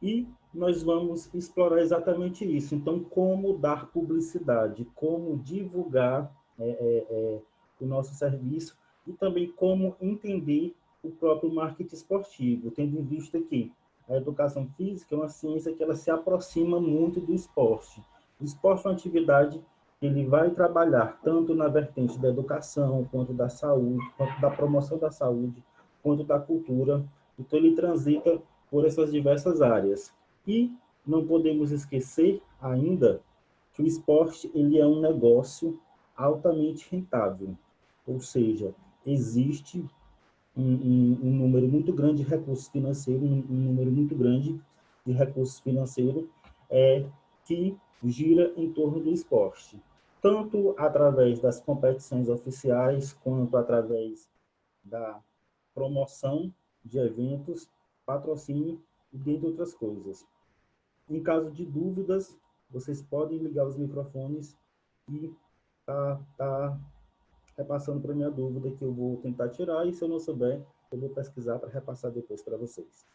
E nós vamos explorar exatamente isso. Então, como dar publicidade, como divulgar o nosso serviço e também como entender o próprio marketing esportivo, tendo em vista que a educação física é uma ciência que ela se aproxima muito do esporte. O esporte é uma atividade que ele vai trabalhar tanto na vertente da educação, quanto da saúde, quanto da promoção da saúde, quanto da cultura. Então, ele transita por essas diversas áreas. E não podemos esquecer ainda que o esporte ele é um negócio altamente rentável, ou seja, existe um número muito grande de recursos financeiros, um número muito grande de recursos financeiros que gira em torno do esporte, tanto através das competições oficiais, quanto através da promoção de eventos, patrocínio e dentre outras coisas. Em caso de dúvidas, vocês podem ligar os microfones e tá repassando para minha dúvida que eu vou tentar tirar e se eu não souber, eu vou pesquisar para repassar depois para vocês.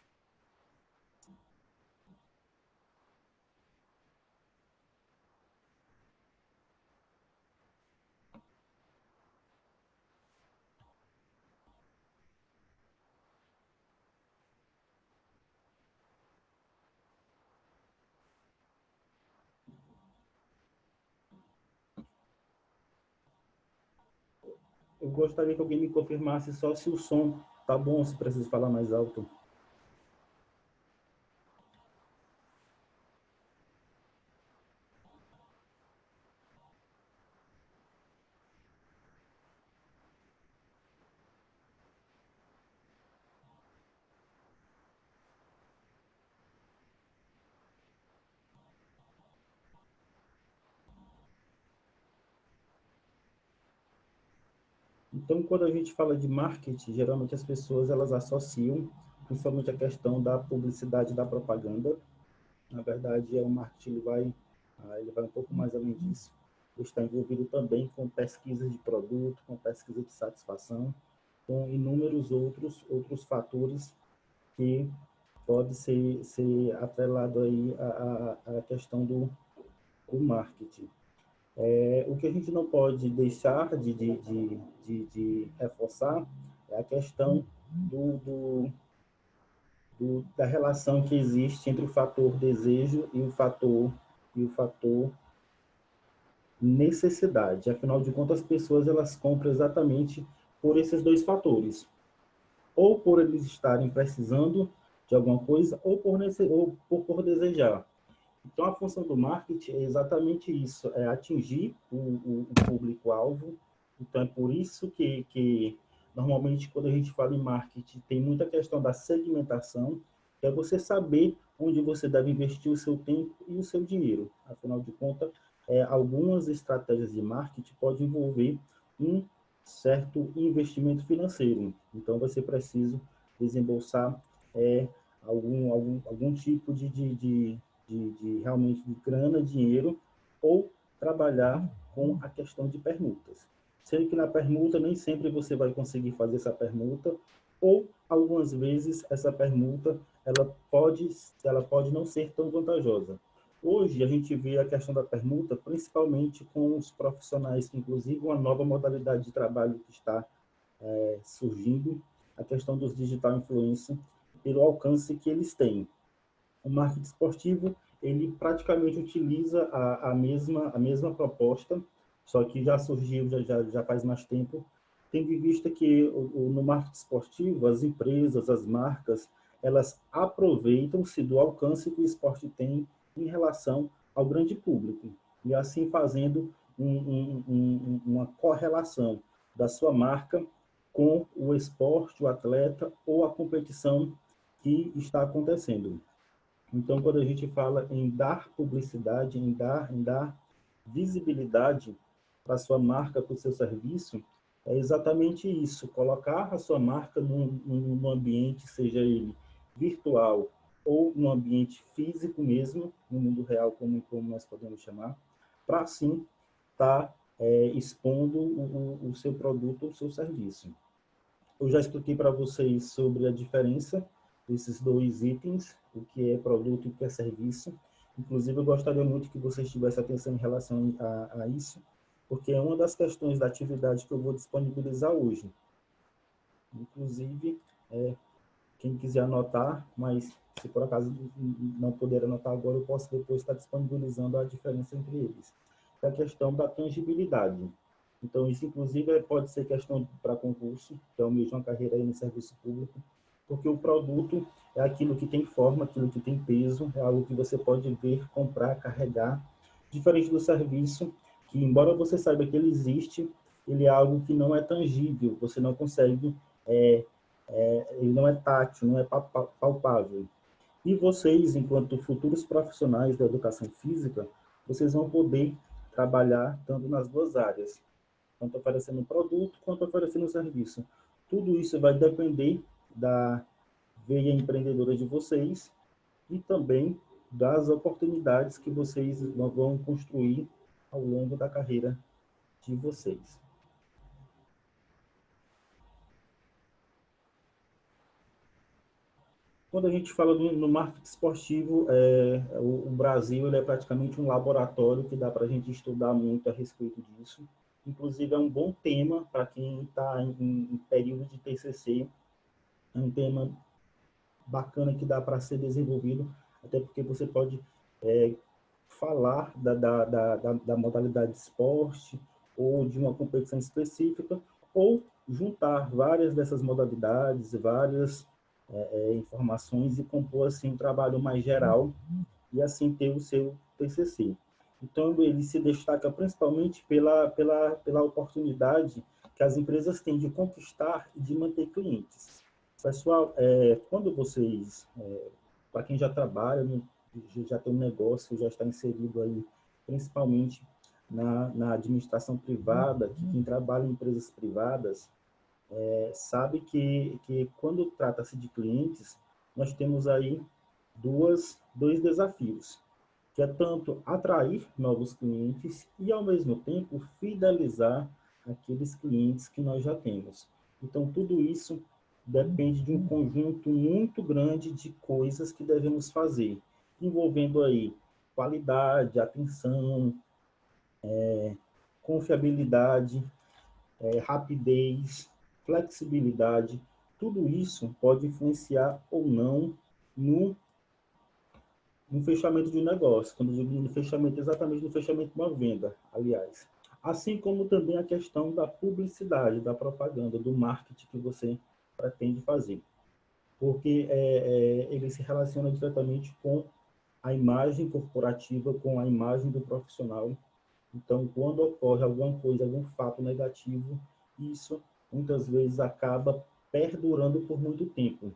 Eu gostaria que alguém me confirmasse só se o som tá bom, se preciso falar mais alto. Então, quando a gente fala de marketing, geralmente as pessoas elas associam principalmente a questão da publicidade, da propaganda. Na verdade, o marketing ele vai um pouco mais além disso. Ele está envolvido também com pesquisa de produto, com pesquisa de satisfação, com inúmeros outros fatores que pode ser atrelado aí à questão do marketing. O que a gente não pode deixar de reforçar é a questão da relação que existe entre o fator desejo e o fator necessidade. Afinal de contas, as pessoas elas compram exatamente por esses dois fatores. Ou por eles estarem precisando de alguma coisa, ou por desejar. Então, a função do marketing é exatamente isso, é atingir o público-alvo. Então, é por isso que, normalmente, quando a gente fala em marketing, tem muita questão da segmentação, que é você saber onde você deve investir o seu tempo e o seu dinheiro. Afinal de contas, algumas estratégias de marketing podem envolver um certo investimento financeiro. Então, vai ser preciso desembolsar algum tipo de realmente de grana, dinheiro, ou trabalhar com a questão de permutas. Sendo que na permuta nem sempre você vai conseguir fazer essa permuta, ou algumas vezes essa permuta ela pode não ser tão vantajosa. Hoje a gente vê a questão da permuta principalmente com os profissionais, que inclusive uma nova modalidade de trabalho que está surgindo, a questão dos digital influencers, pelo alcance que eles têm. O marketing esportivo, ele praticamente utiliza a mesma proposta, só que já surgiu, já faz mais tempo, tendo em vista que no marketing esportivo, as empresas, as marcas, elas aproveitam-se do alcance que o esporte tem em relação ao grande público, e assim fazendo uma correlação da sua marca com o esporte, o atleta ou a competição que está acontecendo. Então, quando a gente fala em dar publicidade, em dar visibilidade para a sua marca, para o seu serviço, é exatamente isso, colocar a sua marca num ambiente, seja ele virtual ou no ambiente físico mesmo, no mundo real, como nós podemos chamar, para assim estar expondo o seu produto ou o seu serviço. Eu já expliquei para vocês sobre a diferença desses dois itens, o que é produto e o que é serviço. Inclusive, eu gostaria muito que vocês tivessem atenção em relação a isso, porque é uma das questões da atividade que eu vou disponibilizar hoje. Inclusive, quem quiser anotar, mas se por acaso não puder anotar agora, eu posso depois estar disponibilizando a diferença entre eles. É a questão da tangibilidade. Então, isso, inclusive, pode ser questão para concurso, que é o mesmo uma carreira aí no serviço público, porque o produto é aquilo que tem forma, aquilo que tem peso, é algo que você pode ver, comprar, carregar, diferente do serviço, que embora você saiba que ele existe, ele é algo que não é tangível, você não consegue, ele não é tátil, não é palpável. E vocês, enquanto futuros profissionais da educação física, vocês vão poder trabalhar tanto nas duas áreas, tanto oferecendo produto quanto oferecendo serviço. Tudo isso vai depender da veia empreendedora de vocês e também das oportunidades que vocês vão construir ao longo da carreira de vocês. Quando a gente fala no marketing esportivo, o Brasil ele é praticamente um laboratório que dá para a gente estudar muito a respeito disso. Inclusive, é um bom tema para quem está em período de TCC. É um tema bacana que dá para ser desenvolvido, até porque você pode falar da modalidade de esporte ou de uma competição específica, ou juntar várias dessas modalidades, várias informações e compor assim um trabalho mais geral e assim ter o seu TCC. Então, ele se destaca principalmente pela oportunidade que as empresas têm de conquistar e de manter clientes. Pessoal, quando vocês, para quem já trabalha, já tem um negócio, já está inserido aí, principalmente na administração privada, que quem trabalha em empresas privadas, sabe que quando trata-se de clientes, nós temos aí dois desafios, que é tanto atrair novos clientes e, ao mesmo tempo, fidelizar aqueles clientes que nós já temos. Então, tudo isso depende de um conjunto muito grande de coisas que devemos fazer, envolvendo aí qualidade, atenção, confiabilidade, rapidez, flexibilidade. Tudo isso pode influenciar ou não no fechamento de um negócio, quando eu digo no fechamento, exatamente no fechamento de uma venda, aliás. Assim como também a questão da publicidade, da propaganda, do marketing que você pretende fazer. Porque ele se relaciona diretamente com a imagem corporativa, com a imagem do profissional. Então, quando ocorre alguma coisa, algum fato negativo, isso muitas vezes acaba perdurando por muito tempo.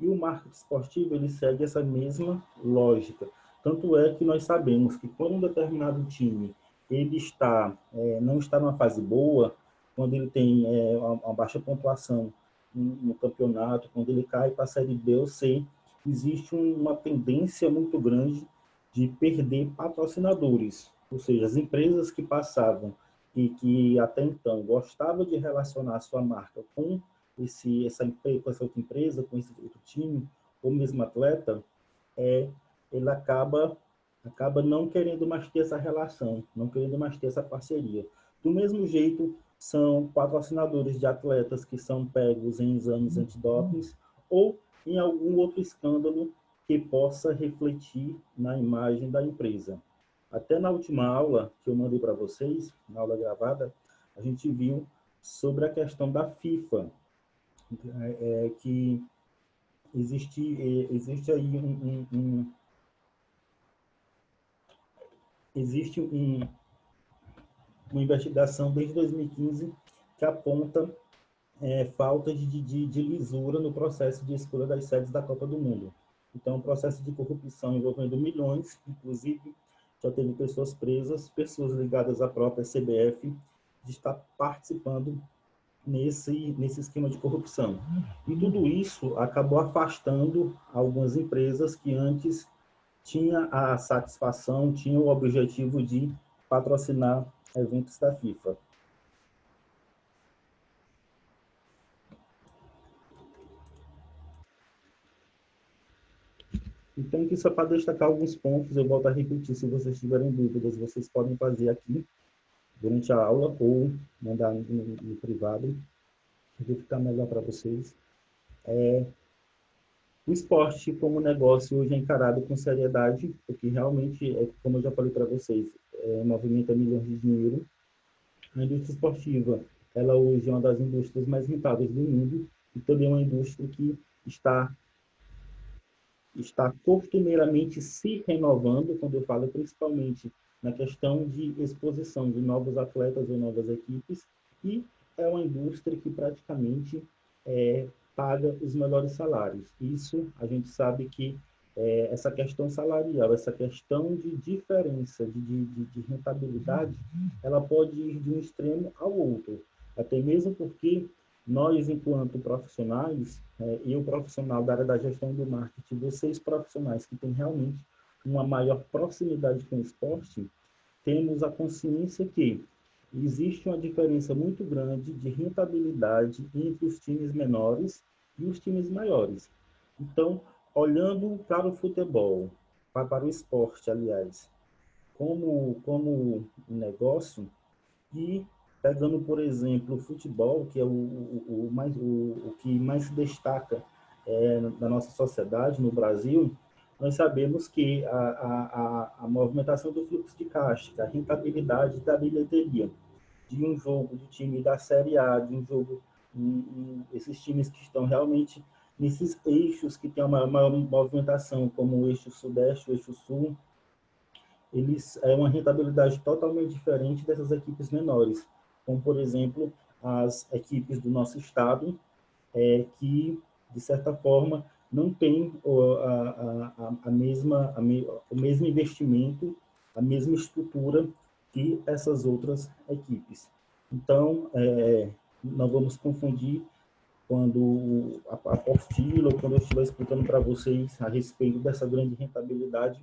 E o marketing esportivo, ele segue essa mesma lógica. Tanto é que nós sabemos que quando um determinado time ele não está numa fase boa, quando ele tem uma baixa pontuação no campeonato, quando ele cai para a Série B ou C, existe uma tendência muito grande de perder patrocinadores. Ou seja, as empresas que passavam e que até então gostavam de relacionar a sua marca com com essa outra empresa, com esse outro time, ou mesmo atleta, ele acaba não querendo mais ter essa relação, não querendo mais ter essa parceria. Do mesmo jeito, são patrocinadores de atletas que são pegos em exames antidoping ou em algum outro escândalo que possa refletir na imagem da empresa. Até na última aula que eu mandei para vocês, na aula gravada, a gente viu sobre a questão da FIFA, que existe aí existe uma investigação desde 2015 que aponta falta de lisura no processo de escolha das sedes da Copa do Mundo. Então, um processo de corrupção envolvendo milhões, inclusive já teve pessoas presas, pessoas ligadas à própria CBF, de estar participando nesse esquema de corrupção. E tudo isso acabou afastando algumas empresas que antes tinham a satisfação, tinham o objetivo de patrocinar eventos da FIFA. Então, aqui só para destacar alguns pontos, eu volto a repetir, se vocês tiverem dúvidas, vocês podem fazer aqui durante a aula ou mandar no privado, que vai ficar melhor para vocês. O esporte como negócio hoje é encarado com seriedade, porque realmente, como eu já falei para vocês, movimenta milhões de dinheiro. A indústria esportiva, ela hoje é uma das indústrias mais rentáveis do mundo e também é uma indústria que está costumeiramente se renovando, quando eu falo principalmente na questão de exposição de novos atletas ou novas equipes, e é uma indústria que praticamente paga os melhores salários. Isso a gente sabe que essa questão salarial, essa questão de diferença de rentabilidade, ela pode ir de um extremo ao outro, até mesmo porque nós, enquanto profissionais, eu profissional da área da gestão do marketing, vocês profissionais que têm realmente uma maior proximidade com o esporte, temos a consciência que existe uma diferença muito grande de rentabilidade entre os times menores e os times maiores. Então, olhando para o futebol, para o esporte, aliás, como um negócio, e pegando, por exemplo, o futebol, que é o que mais se destaca na nossa sociedade, no Brasil, nós sabemos que a movimentação do fluxo de caixa, a rentabilidade da bilheteria de um jogo do time da Série A, de um jogo, esses times que estão realmente nesses eixos que tem uma maior movimentação, como o eixo Sudeste, o eixo Sul, eles é uma rentabilidade totalmente diferente dessas equipes menores, como, por exemplo, as equipes do nosso estado, que, de certa forma, não têm o mesmo investimento, a mesma estrutura que essas outras equipes. Então, não vamos confundir quando a apostila, ou quando eu estiver explicando para vocês a respeito dessa grande rentabilidade,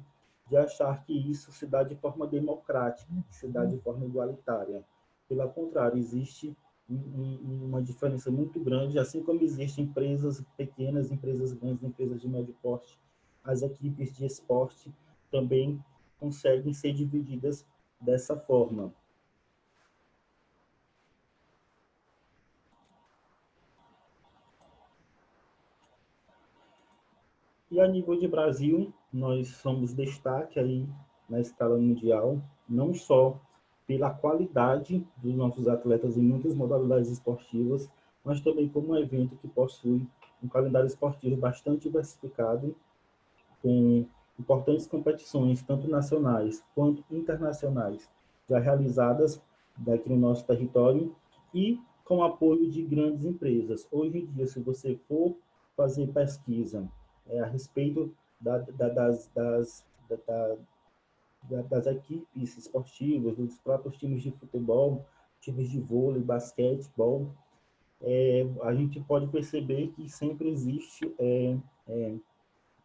de achar que isso se dá de forma democrática, que se dá de forma igualitária. Pelo contrário, existe uma diferença muito grande, assim como existem empresas pequenas, empresas grandes, empresas de médio porte, as equipes de esporte também conseguem ser divididas dessa forma. E a nível de Brasil, nós somos destaque aí na escala mundial, não só pela qualidade dos nossos atletas em muitas modalidades esportivas, mas também como um evento que possui um calendário esportivo bastante diversificado, com importantes competições, tanto nacionais quanto internacionais, já realizadas daqui no nosso território e com apoio de grandes empresas. Hoje em dia, se você for fazer pesquisa a respeito das equipes esportivas, dos próprios times de futebol, times de vôlei, basquetebol, a gente pode perceber que sempre existe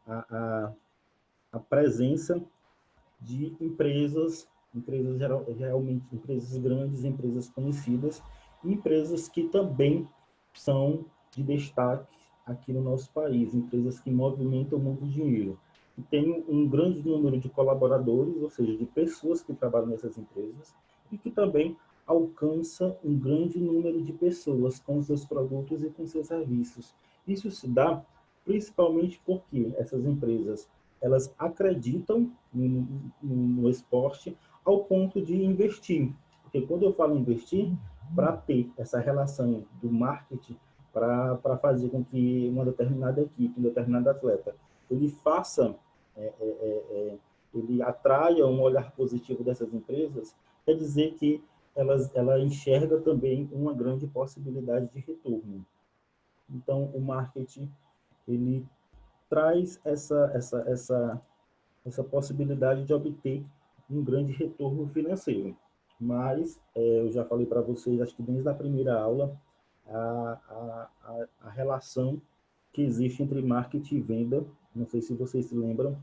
a, a presença de empresas realmente empresas grandes, empresas conhecidas, empresas que também são de destaque aqui no nosso país, empresas que movimentam muito dinheiro. E tem um grande número de colaboradores, ou seja, de pessoas que trabalham nessas empresas, e que também alcança um grande número de pessoas com seus produtos e com seus serviços. Isso se dá principalmente porque essas empresas elas acreditam no esporte ao ponto de investir. Porque quando eu falo investir, para ter essa relação do marketing, para fazer com que uma determinada equipe, um determinado atleta, ele faça, ele atraia um olhar positivo dessas empresas, quer dizer que ela enxerga também uma grande possibilidade de retorno. Então, o marketing, ele traz essa possibilidade de obter um grande retorno financeiro. Mas, eu já falei para vocês, acho que desde a primeira aula, a relação que existe entre marketing e venda, não sei se vocês se lembram,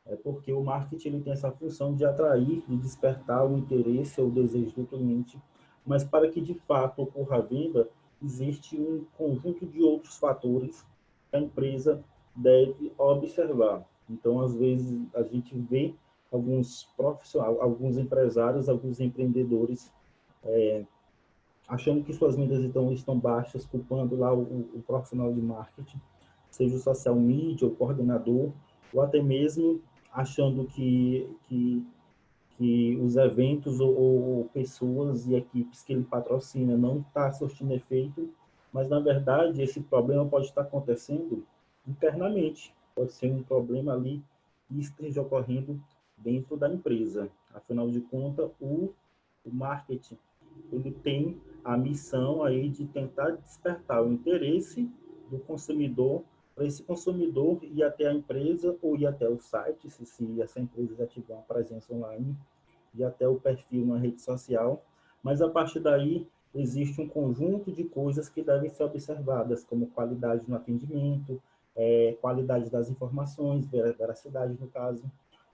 é porque o marketing ele tem essa função de atrair e despertar o interesse ou o desejo do cliente, mas para que de fato ocorra a venda, existe um conjunto de outros fatores que a empresa deve observar. Então, às vezes, a gente vê alguns profissionais, alguns empresários, alguns empreendedores achando que suas vendas estão baixas, culpando lá o profissional de marketing, seja o social media, o coordenador, ou até mesmo achando que os eventos ou pessoas e equipes que ele patrocina não está surtindo efeito, mas na verdade esse problema pode estar acontecendo internamente, pode ser um problema ali que esteja ocorrendo dentro da empresa. Afinal de contas, o marketing ele tem a missão aí de tentar despertar o interesse do consumidor para esse consumidor ir até a empresa ou ir até o site, se essa empresa já tiver uma presença online, e até o perfil na rede social, mas a partir daí existe um conjunto de coisas que devem ser observadas, como qualidade no atendimento, qualidade das informações, veracidade no caso,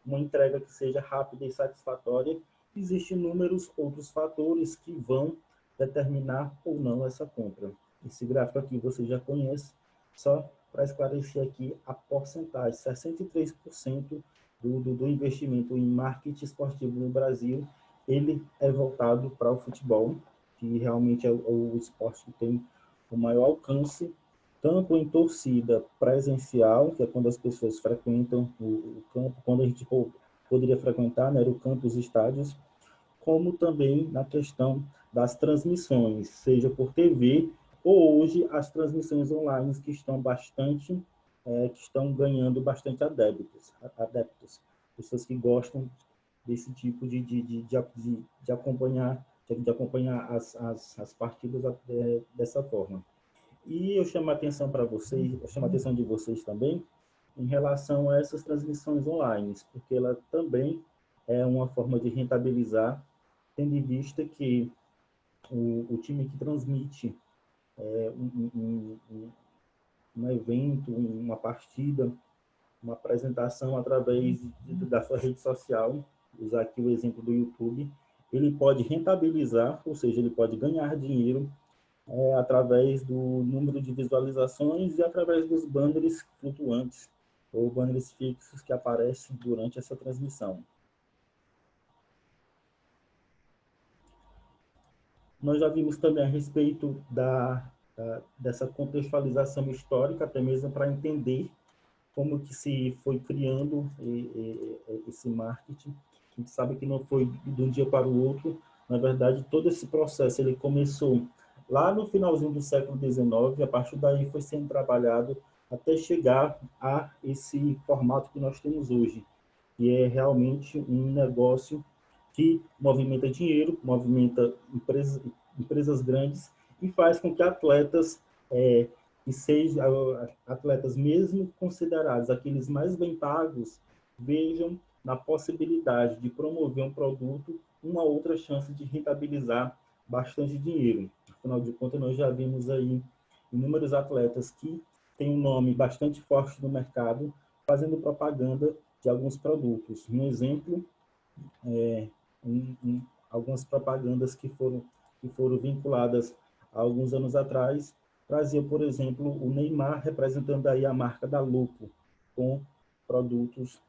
uma entrega que seja rápida e satisfatória. Existem inúmeros outros fatores que vão determinar ou não essa compra. Esse gráfico aqui você já conhece, só para esclarecer aqui a porcentagem, 63% do investimento em marketing esportivo no Brasil, ele é voltado para o futebol, que realmente é o esporte que tem o maior alcance, tanto em torcida presencial, que é quando as pessoas frequentam o campo, quando a gente poderia frequentar, né, o campo, os estádios, como também na questão das transmissões, seja por TV ou hoje as transmissões online que estão bastante, que estão ganhando bastante adeptos, pessoas que gostam desse tipo de acompanhar as partidas dessa forma. E eu chamo a atenção para vocês, eu chamo a atenção de vocês também em relação a essas transmissões online, porque ela também é uma forma de rentabilizar, tendo em vista que o time que transmite um evento, uma partida, uma apresentação através da sua rede social, usar aqui o exemplo do YouTube, ele pode rentabilizar, ou seja, ele pode ganhar dinheiro através do número de visualizações e através dos banners flutuantes ou banners fixos que aparecem durante essa transmissão. Nós já vimos também a respeito dessa contextualização histórica, até mesmo para entender como que se foi criando esse marketing. A gente sabe que não foi de um dia para o outro. Na verdade, todo esse processo ele começou lá no finalzinho do século XIX, a partir daí foi sendo trabalhado até chegar a esse formato que nós temos hoje, que é realmente um negócio que movimenta dinheiro, movimenta empresas grandes e faz com que atletas que sejam atletas mesmo considerados aqueles mais bem pagos vejam na possibilidade de promover um produto uma outra chance de rentabilizar bastante dinheiro. Afinal de contas, nós já vimos aí inúmeros atletas que têm um nome bastante forte no mercado fazendo propaganda de alguns produtos. Um exemplo algumas propagandas que foram vinculadas há alguns anos atrás, trazia, por exemplo, o Neymar representando aí a marca da Lupo, com produtos,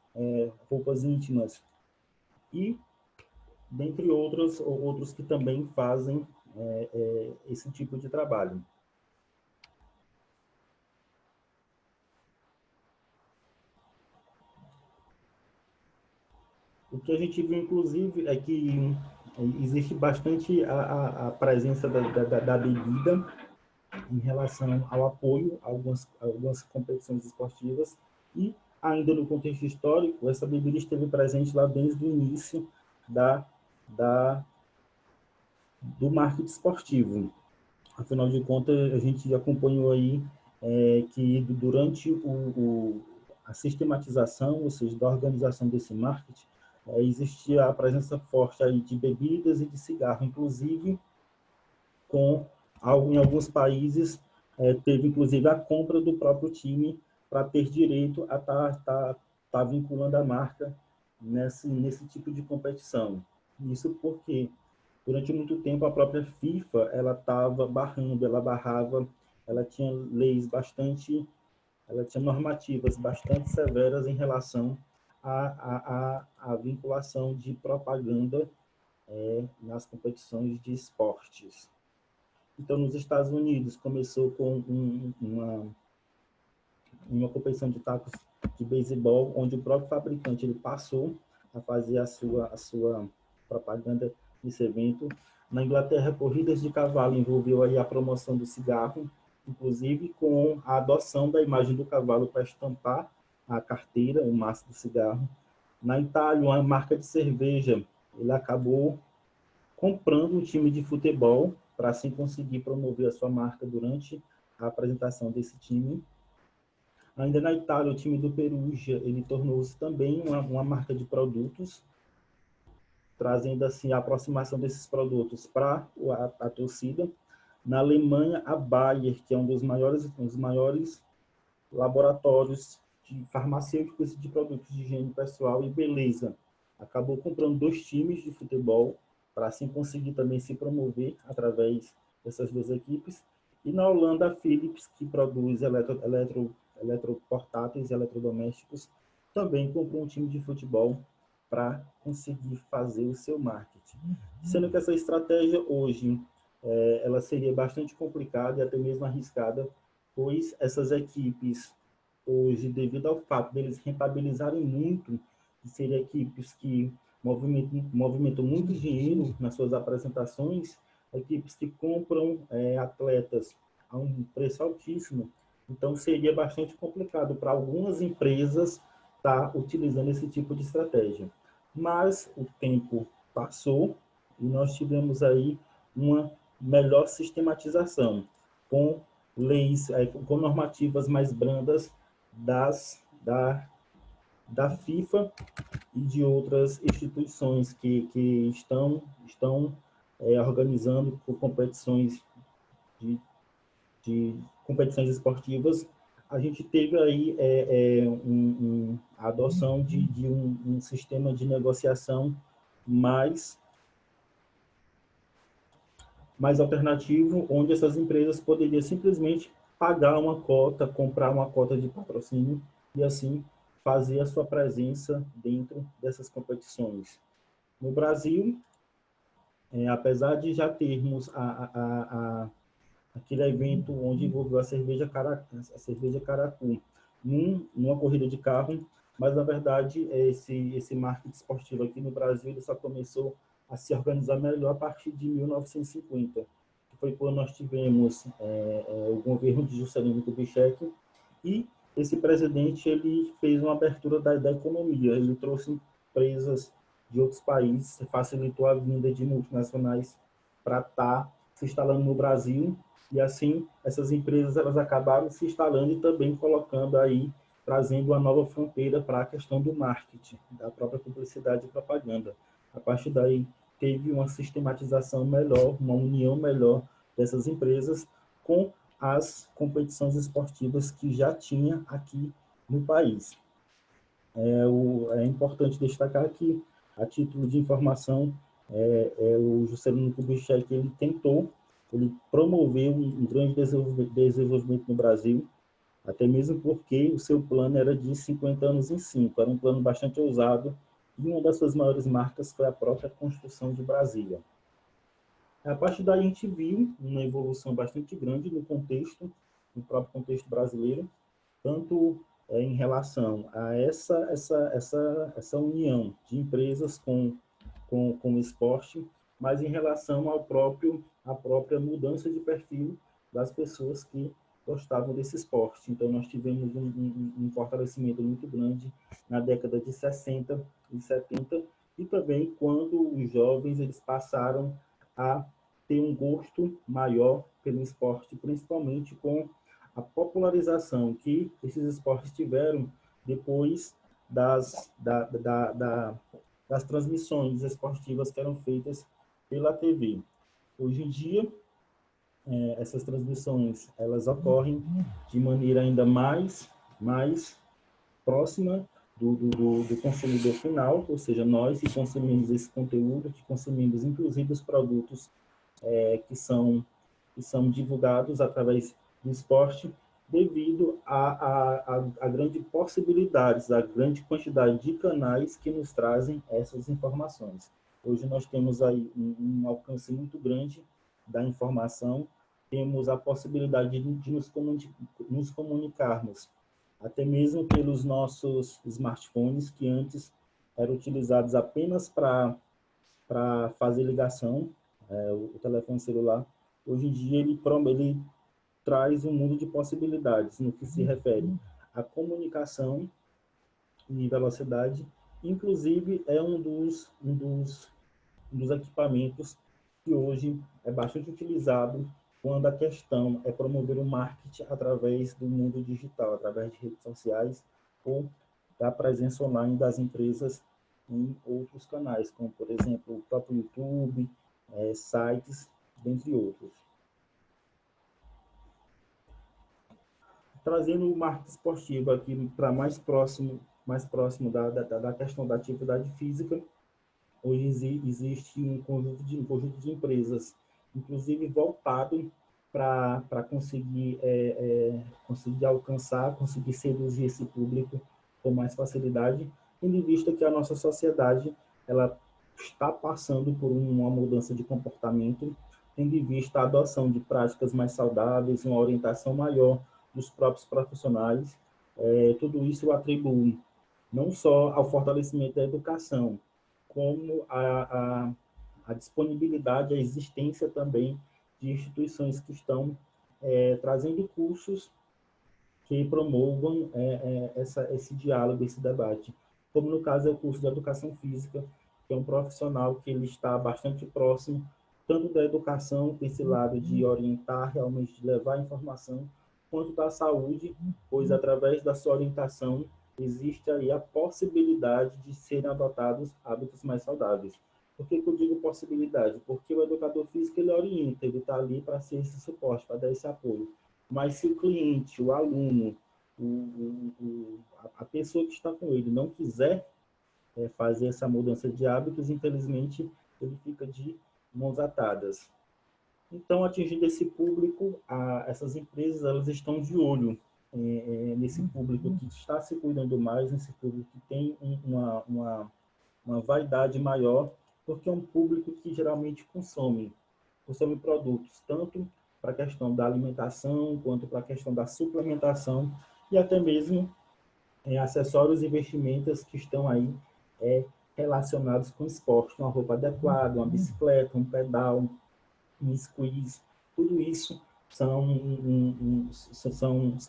roupas íntimas. E, dentre outros que também fazem esse tipo de trabalho. O que a gente viu, inclusive, é que existe bastante a presença da bebida em relação ao apoio a algumas competições esportivas e, ainda no contexto histórico, essa bebida esteve presente lá desde o início da, da, do marketing esportivo. Afinal de contas, a gente acompanhou aí que durante a sistematização, ou seja, da organização desse marketing, existia a presença forte aí de bebidas e de cigarro, inclusive em alguns países teve inclusive a compra do próprio time para ter direito a estar vinculando a marca nesse tipo de competição. Isso porque durante muito tempo a própria FIFA ela estava barrando, ela barrava, ela tinha leis bastante ela tinha normativas bastante severas em relação à vinculação de propaganda nas competições de esportes. Então, nos Estados Unidos, começou com uma competição de tacos de beisebol, onde o próprio fabricante ele passou a fazer a sua propaganda nesse evento. Na Inglaterra, corridas de cavalo envolveu aí a promoção do cigarro, inclusive com a adoção da imagem do cavalo para estampar a carteira, o maço do cigarro. Na Itália, uma marca de cerveja, ele acabou comprando um time de futebol para assim conseguir promover a sua marca durante a apresentação desse time. Ainda na Itália, o time do Perugia, ele tornou-se também uma marca de produtos, trazendo assim a aproximação desses produtos para a torcida. Na Alemanha, a Bayer, que é um dos maiores laboratórios de farmacêuticos de produtos de higiene pessoal e beleza, acabou comprando 2 times de futebol para assim conseguir também se promover através dessas 2 equipes. E na Holanda, a Philips, que produz eletroportáteis e eletrodomésticos, também comprou um time de futebol para conseguir fazer o seu marketing. Sendo que essa estratégia hoje ela seria bastante complicada e até mesmo arriscada, pois essas equipes hoje, devido ao fato deles rentabilizarem muito, de serem equipes que movimentam muito dinheiro nas suas apresentações, equipes que compram atletas a um preço altíssimo, então seria bastante complicado para algumas empresas estar utilizando esse tipo de estratégia. Mas o tempo passou e nós tivemos aí uma melhor sistematização, com leis, com normativas mais brandas da FIFA e de outras instituições que estão organizando competições de competições esportivas. A gente teve aí a adoção de um sistema de negociação mais alternativo, onde essas empresas poderiam simplesmente pagar uma cota, comprar uma cota de patrocínio e assim fazer a sua presença dentro dessas competições. No Brasil, apesar de já termos aquele evento onde envolveu a cerveja Caracu numa corrida de carro, mas na verdade esse marketing esportivo aqui no Brasil ele só começou a se organizar melhor a partir de 1950, que foi quando nós tivemos o governo de Juscelino Kubitschek, e esse presidente ele fez uma abertura da economia, ele trouxe empresas de outros países, facilitou a vinda de multinacionais para estar se instalando no Brasil, e assim essas empresas elas acabaram se instalando e também colocando aí, trazendo uma nova fronteira para a questão do marketing, da própria publicidade e propaganda. A partir daí teve uma sistematização melhor, uma união melhor dessas empresas com as competições esportivas que já tinha aqui no país. É importante destacar que, a título de informação, o Juscelino Kubitschek ele promoveu um grande desenvolvimento no Brasil, até mesmo porque o seu plano era de 50 anos em 5, era um plano bastante ousado, e uma das suas maiores marcas foi a própria construção de Brasília. A partir daí a gente viu uma evolução bastante grande no próprio contexto brasileiro, tanto em relação a essa união de empresas com o esporte, mas em relação à própria mudança de perfil das pessoas que gostavam desse esporte. Então, nós tivemos um fortalecimento muito grande na década de 60 e 70, e também quando os jovens eles passaram a ter um gosto maior pelo esporte, principalmente com a popularização que esses esportes tiveram depois das transmissões esportivas que eram feitas pela TV. Hoje em dia, essas transmissões elas ocorrem de maneira ainda mais próxima do consumidor final, ou seja, nós que consumimos esse conteúdo, que consumimos inclusive os produtos que são divulgados através do esporte, devido à grande possibilidades, à grande quantidade de canais que nos trazem essas informações. Hoje nós temos aí um alcance muito grande da informação, temos a possibilidade de nos comunicarmos, até mesmo pelos nossos smartphones, que antes eram utilizados apenas para fazer ligação, o telefone celular. Hoje em dia ele traz um mundo de possibilidades no que se refere à comunicação e velocidade. Inclusive, é um dos equipamentos que hoje é bastante utilizado quando a questão é promover o marketing através do mundo digital, através de redes sociais ou da presença online das empresas em outros canais, como, por exemplo, o próprio YouTube, sites, dentre outros. Trazendo o marketing esportivo aqui para mais próximo da questão da atividade física, hoje existe um conjunto de empresas, inclusive voltado para conseguir alcançar, conseguir seduzir esse público com mais facilidade, tendo em vista que a nossa sociedade ela está passando por uma mudança de comportamento, tendo em vista a adoção de práticas mais saudáveis, uma orientação maior dos próprios profissionais. Tudo isso eu atribuo não só ao fortalecimento da educação, como a disponibilidade, a existência também de instituições que estão trazendo cursos que promovam esse diálogo, esse debate. Como no caso é o curso de Educação Física, que é um profissional que ele está bastante próximo, tanto da educação, esse lado de orientar, realmente de levar informação, quanto da saúde, pois através da sua orientação existe aí a possibilidade de serem adotados hábitos mais saudáveis. Por que eu digo possibilidade? Porque o educador físico ele orienta, ele está ali para ser esse suporte, para dar esse apoio. Mas se o cliente, o aluno, a pessoa que está com ele não quiser fazer essa mudança de hábitos, infelizmente ele fica de mãos atadas. Então, atingindo esse público, essas empresas elas estão de olho nesse público que está se cuidando mais, nesse público que tem uma vaidade maior, porque é um público que geralmente consome produtos, tanto para a questão da alimentação, quanto para a questão da suplementação, e até mesmo acessórios e vestimentas que estão aí relacionados com esporte, uma roupa adequada, uma bicicleta, um pedal, um squeeze, tudo isso são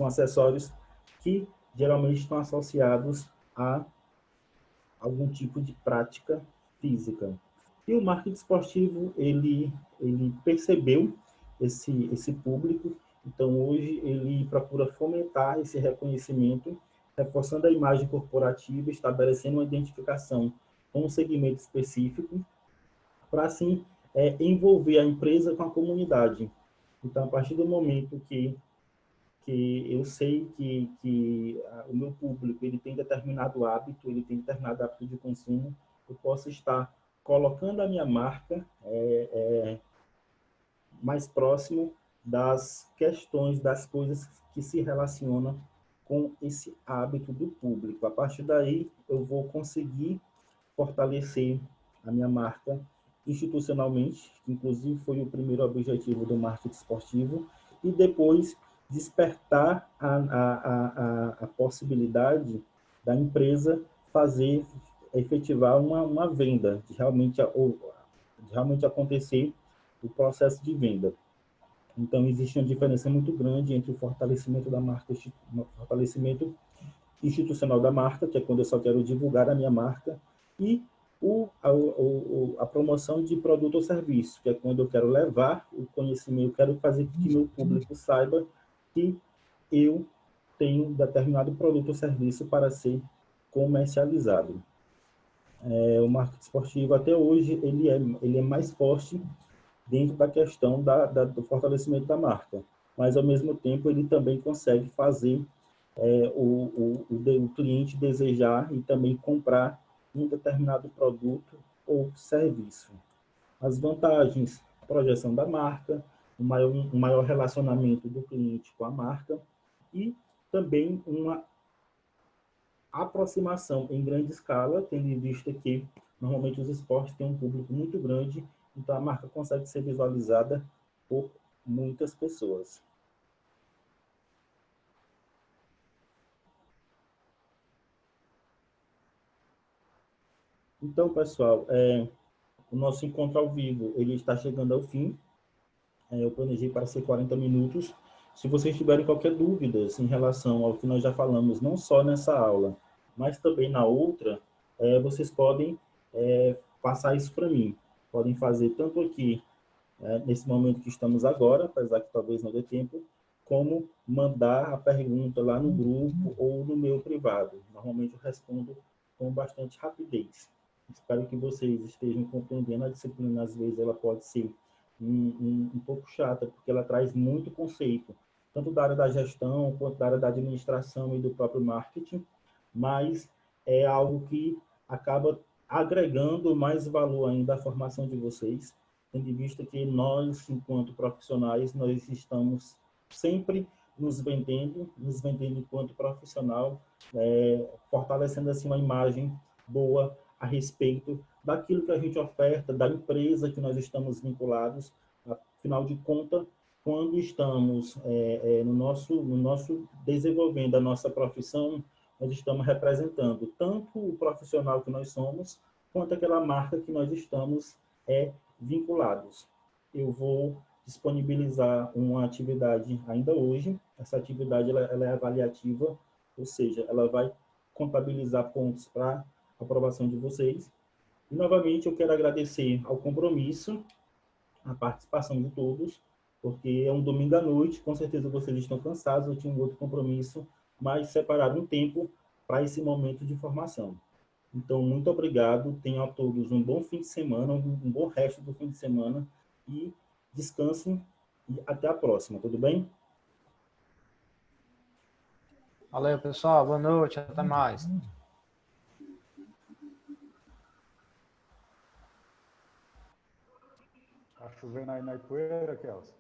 acessórios que geralmente estão associados a algum tipo de prática física. E o marketing esportivo, ele percebeu esse público, então hoje ele procura fomentar esse reconhecimento, reforçando a imagem corporativa, estabelecendo uma identificação com um segmento específico, para assim envolver a empresa com a comunidade. Então, a partir do momento que eu sei que o meu público ele tem determinado hábito, ele tem determinado hábito de consumo, eu posso estar colocando a minha marca mais próximo das questões, das coisas que se relacionam com esse hábito do público. A partir daí, eu vou conseguir fortalecer a minha marca institucionalmente, que inclusive foi o primeiro objetivo do marketing esportivo, e depois despertar a possibilidade da empresa efetivar uma venda, de realmente acontecer o processo de venda. Então, existe uma diferença muito grande entre o fortalecimento da marca, o fortalecimento institucional da marca, que é quando eu só quero divulgar a minha marca, e a promoção de produto ou serviço, que é quando eu quero levar o conhecimento, eu quero fazer que meu público saiba que eu tenho determinado produto ou serviço para ser comercializado. O marketing esportivo, até hoje, ele é mais forte dentro da questão do fortalecimento da marca, mas, ao mesmo tempo, ele também consegue fazer o cliente desejar e também comprar um determinado produto ou serviço. As vantagens: projeção da marca, um maior relacionamento do cliente com a marca, e também uma aproximação em grande escala, tendo em vista que normalmente os esportes têm um público muito grande, então a marca consegue ser visualizada por muitas pessoas. Então, pessoal, o nosso encontro ao vivo ele está chegando ao fim. Eu planejei para ser 40 minutos. Se vocês tiverem qualquer dúvida em relação ao que nós já falamos, não só nessa aula, mas também na outra, vocês podem passar isso para mim. Podem fazer tanto aqui, nesse momento que estamos agora, apesar que talvez não dê tempo, como mandar a pergunta lá no grupo ou no meu privado. Normalmente eu respondo com bastante rapidez. Espero que vocês estejam compreendendo. A disciplina, às vezes, ela pode ser um pouco chata, porque ela traz muito conceito, tanto da área da gestão, quanto da área da administração e do próprio marketing, mas é algo que acaba agregando mais valor ainda à formação de vocês, tendo em vista que nós, enquanto profissionais, nós estamos sempre nos vendendo enquanto profissional, fortalecendo assim uma imagem boa a respeito daquilo que a gente oferta, da empresa que nós estamos vinculados. Afinal de contas, quando estamos no nosso desenvolvendo a nossa profissão, nós estamos representando tanto o profissional que nós somos, quanto aquela marca que nós estamos vinculados. Eu vou disponibilizar uma atividade ainda hoje. Essa atividade ela é avaliativa, ou seja, ela vai contabilizar pontos para aprovação de vocês. E, novamente, eu quero agradecer ao compromisso, a participação de todos, porque é um domingo à noite, com certeza vocês estão cansados, eu tinha um outro compromisso, mas separaram um tempo para esse momento de formação. Então, muito obrigado, tenham a todos um bom fim de semana, um bom resto do fim de semana, e descansem, e até a próxima, tudo bem? Valeu, pessoal, boa noite, até mais. Tá chovendo aí na Ipueira, Kelson?